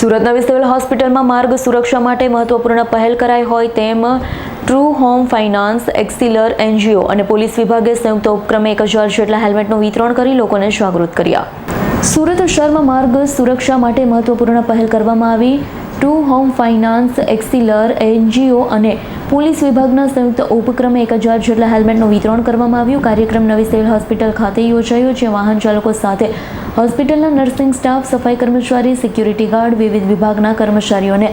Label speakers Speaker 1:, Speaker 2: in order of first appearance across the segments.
Speaker 1: સુરત નવી સિવિલ હોસ્પિટલમાં માર્ગ સુરક્ષા માટે મહત્વપૂર્ણ પહેલ કરાઈ હોય તેમ ટ્રુ હોમ ફાઇનાન્સ, એક્સિલર એનજીઓ અને પોલીસ વિભાગે સંયુક્ત ઉપક્રમે 1000 જેટલા હેલ્મેટનું વિતરણ કરી લોકોને જાગૃત કર્યા. સુરત શહેરમાં માર્ગ સુરક્ષા માટે મહત્વપૂર્ણ પહેલ કરવામાં આવી. ટ્રુ હોમ ફાઇનાન્સ, એક્સિલર એનજીઓ અને પોલીસ વિભાગના સંયુક્ત ઉપક્રમે 1000 જેટલા હેલ્મેટનું વિતરણ કરવામાં આવ્યું. કાર્યક્રમ નવી સિવિલ હોસ્પિટલ ખાતે યોજાયો, જે વાહન ચાલકો સાથે હોસ્પિટલના નર્સિંગ સ્ટાફ, સફાઈ કર્મચારી, સિક્યુરિટી ગાર્ડ, વિવિધ વિભાગના કર્મચારીઓને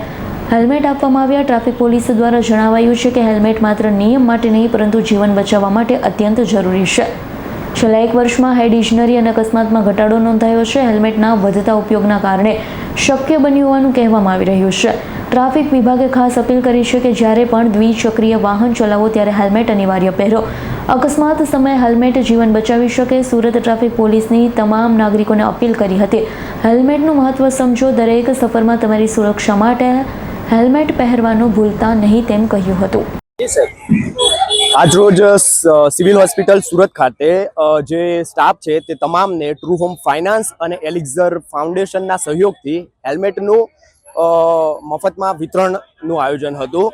Speaker 1: હેલ્મેટ આપવામાં આવ્યા. ટ્રાફિક પોલીસ દ્વારા જણાવાયું છે કે હેલ્મેટ માત્ર નિયમ માટે નહીં પરંતુ જીવન બચાવવા માટે અત્યંત જરૂરી છે. છેલ્લા 1 વર્ષમાં હેડ ઇજનરી અને અકસ્માતમાં ઘટાડો નોંધાયો છે. હેલ્મેટના વધતા ઉપયોગના કારણે શક્ય બન્યું હોવાનું કહેવામાં આવી રહ્યું છે. ટ્રાફિક વિભાગે ખાસ અપીલ કરી છે કે જ્યારે પણ દ્વિચક્રીય વાહન ચલાવો ત્યારે હેલ્મેટ અનિવાર્ય પહેરો. અકસ્માત સમયે હેલ્મેટ જીવન બચાવી શકે. સુરત ટ્રાફિક પોલીસની તમામ નાગરિકોને અપીલ કરી હતી, હેલ્મેટનું મહત્વ સમજો. દરેક સફરમાં તમારી સુરક્ષા માટે હેલ્મેટ પહેરવાનું ભૂલતા નહીં, તેમ કહ્યું હતું.
Speaker 2: આજરોજ સિવિલ હોસ્પિટલ સુરત ખાતે જે સ્ટાફ છે તે તમામને ટ્રુ હોમ ફાઇનાન્સ અને એલિક્ઝર ફાઉન્ડેશનના સહયોગથી હેલ્મેટનું મફતમાં વિતરણનું આયોજન હતું.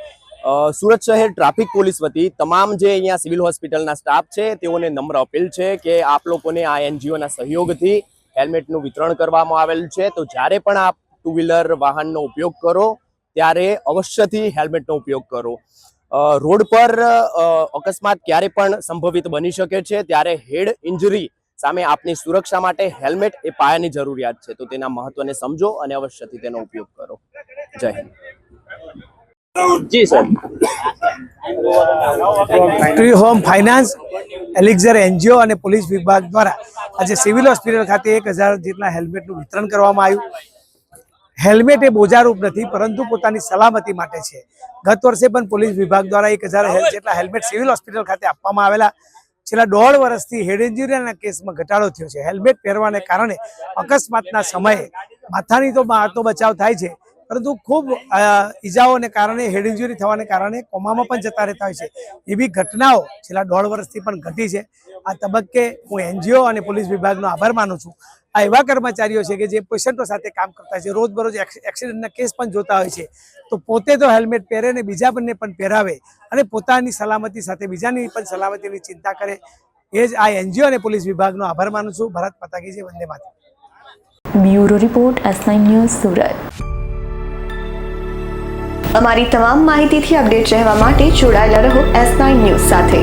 Speaker 2: સુરત શહેર ટ્રાફિક પોલીસ વતી તમામ જે અહીંયા સિવિલ હોસ્પિટલના સ્ટાફ છે તેઓને નમ્ર અપીલ છે કે આપ લોકોને આ એનજીઓના સહયોગથી હેલ્મેટનું વિતરણ કરવામાં આવેલ છે. તો જ્યારે પણ આપ ટુ વ્હીલર વાહનનો ઉપયોગ કરો ત્યારે અવશ્યથી હેલ્મેટનો ઉપયોગ કરો. રોડ પર અકસ્માત ક્યારે પણ સંભવિત બની શકે છે, ત્યારે હેડ ઇન્જરી સામે આપની સુરક્ષા માટે હેલ્મેટ એ પાયાની જરૂરિયાત છે. તો તેના મહત્વને સમજો અને અવશ્યથી તેનો ઉપયોગ કરો. જય હિન્દ. જી sir.
Speaker 3: True home finance, Elixir NGO અને પોલીસ વિભાગ દ્વારા આજે સિવિલ હોસ્પિટલ ખાતે 1000 જેટલા હેલ્મેટનું વિતરણ કરવામાં આવ્યું. હેલ્મેટ એ બોજારૂપ નથી પરંતુ પોતાની સલામતી માટે છે. ગત વર્ષે પણ પોલીસ વિભાગ દ્વારા 1000 જેટલા હેલ્મેટ સિવિલ હોસ્પિટલ ખાતે આપવામાં આવેલા. છેલ્લા 1.5 વર્ષથી હેડ ઇન્જરીના કેસમાં ઘટાડો થયો છે. હેલ્મેટ પહેરવાને કારણે અકસ્માતના સમયે માથાની તો બચાવ થાય છે, પરંતુ ખૂબ ઈજાઓને કારણે, હેડ ઇન્જરી થવાને કારણે કોમામાં પણ જતા રહેતા હોય છે. એવી ઘટનાઓ છેલ્લા 1.5 વર્ષથી પણ ઘટી છે. આ તબક્કે હું એનજીઓ અને પોલીસ વિભાગનો આભાર માનું છું. આ એવા કર્મચારીઓ છે કે જે પેશન્ટો સાથે કામ કરતા છે, રોજબરોજ એક્સિડન્ટના કેસ પણ જોતા હોય છે. તો પોતે તો હેલ્મેટ પહેરે ને બીજા બંને પણ પહેરાવે અને પોતાની સલામતી સાથે બીજાની પણ સલામતીની ચિંતા કરે. એ જ આ એનજીઓ અને પોલીસ વિભાગનો આભાર માનું છું. ભારત માતા કી જય. વંદે માતરમ.
Speaker 1: Bureau report, S9 news, Surat.
Speaker 4: અમારી તમામ માહિતીથી અપડેટ રહેવા માટે જોડાયેલા રહો S9 ન્યૂઝ સાથે.